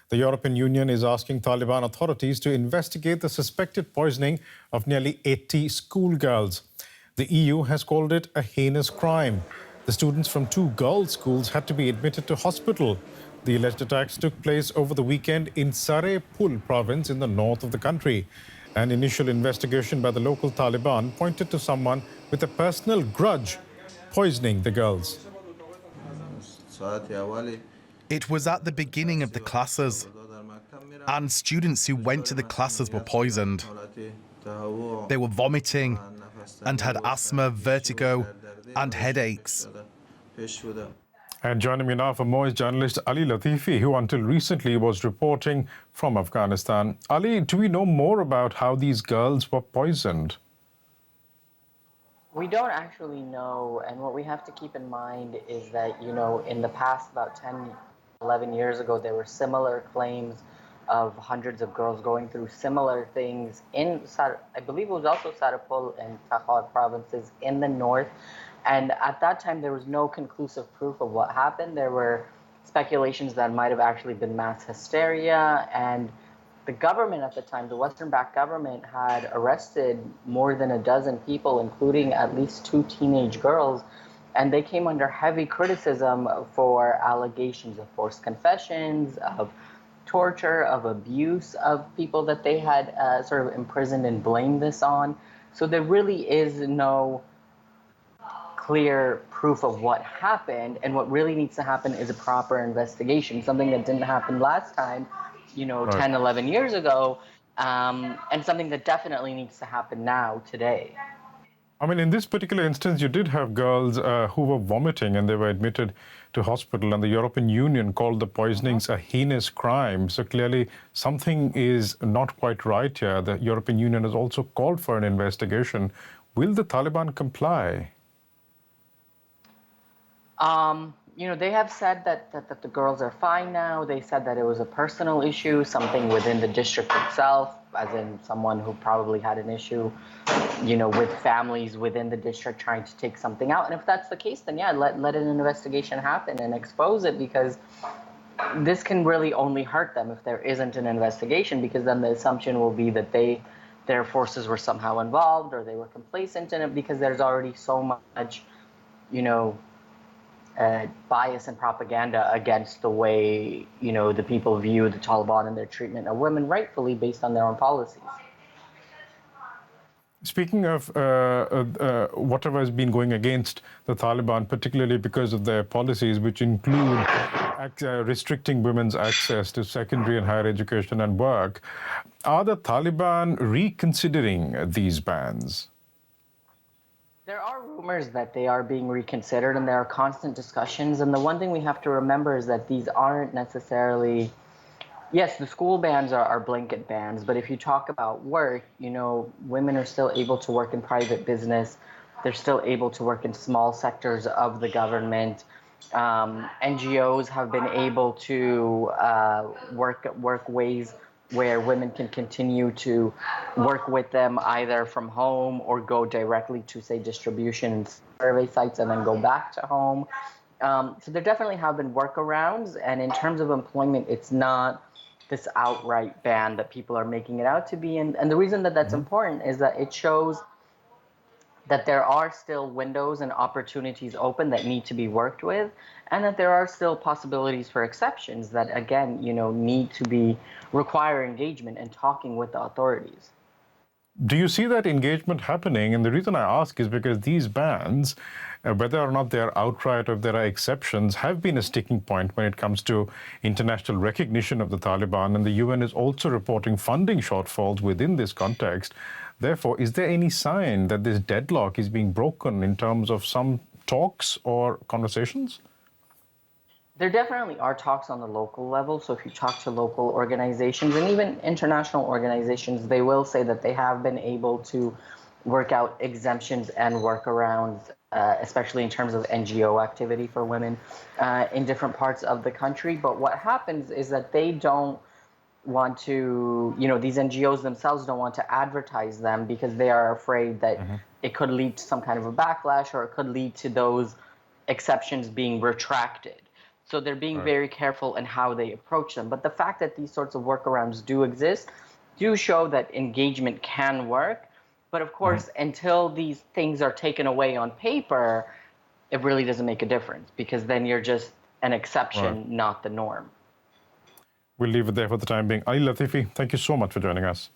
The European Union is asking Taliban authorities to investigate the suspected poisoning of nearly 80 schoolgirls. The EU has called it a heinous crime. The students from two girls' schools had to be admitted to hospital. The alleged attacks took place over the weekend in Sar-e Pol province in the north of the country. An initial investigation by the local Taliban pointed to someone with a personal grudge poisoning the girls. It was at the beginning of the classes, and students who went to the classes were poisoned. They were vomiting and had asthma, vertigo, and headaches. And joining me now for more is journalist Ali Latifi, who until recently was reporting from Afghanistan. Ali, do we know more about how these girls were poisoned? We don't actually know, and what we have to keep in mind is that, in the past, about 10, 11 years ago, there were similar claims of hundreds of girls going through similar things in, I believe it was also Sar-e Pol and Takhar provinces in the north. And at that time, there was no conclusive proof of what happened. There were speculations that might have actually been mass hysteria, and the government at the time, the Western-backed government, had arrested more than a dozen people, including at least 2 teenage girls, and they came under heavy criticism for allegations of forced confessions, of torture, of abuse of people that they had sort of imprisoned and blamed this on. So there really is no clear proof of what happened, and what really needs to happen is a proper investigation, something that didn't happen last time, Right. 10, 11 years ago, and something that definitely needs to happen now, today. I mean, in this particular instance, you did have girls who were vomiting and they were admitted to hospital, and the European Union called the poisonings a heinous crime. So clearly something is not quite right here. The European Union has also called for an investigation. Will the Taliban comply? They have said that the girls are fine now. They said that it was a personal issue, something within the district itself, as in someone who probably had an issue, with families within the district trying to take something out. And if that's the case, then yeah, let an investigation happen and expose it, because this can really only hurt them if there isn't an investigation, because then the assumption will be that their forces were somehow involved or they were complacent in it, because there's already so much, bias and propaganda against the way, the people view the Taliban and their treatment of women, rightfully based on their own policies. Speaking of whatever has been going against the Taliban, particularly because of their policies, which include restricting women's access to secondary and higher education and work, are the Taliban reconsidering these bans? There are rumors that they are being reconsidered, and there are constant discussions. And the one thing we have to remember is that these aren't necessarily, yes, the school bans are blanket bans, but if you talk about work, women are still able to work in private business. They're still able to work in small sectors of the government. NGOs have been able to work ways where women can continue to work with them either from home or go directly to, say, distribution survey sites and then go back to home. So there definitely have been workarounds, and in terms of employment, it's not this outright ban that people are making it out to be. And the reason that that's important is that it shows that there are still windows and opportunities open that need to be worked with, and that there are still possibilities for exceptions that, again, need to be require engagement and talking with the authorities. Do you see that engagement happening? And the reason I ask is because these bans, whether or not they're outright or if there are exceptions, have been a sticking point when it comes to international recognition of the Taliban. And the UN is also reporting funding shortfalls within this context. Therefore, is there any sign that this deadlock is being broken in terms of some talks or conversations? There definitely are talks on the local level. So if you talk to local organizations and even international organizations, they will say that they have been able to work out exemptions and workarounds, especially in terms of NGO activity for women in different parts of the country. But what happens is that they don't want to, these NGOs themselves don't want to advertise them, because they are afraid that it could lead to some kind of a backlash, or it could lead to those exceptions being retracted. So they're being very careful in how they approach them. But the fact that these sorts of workarounds do exist do show that engagement can work. But of course, until these things are taken away on paper, it really doesn't make a difference, because then you're just an exception, not the norm. We'll leave it there for the time being. Ali Latifi, thank you so much for joining us.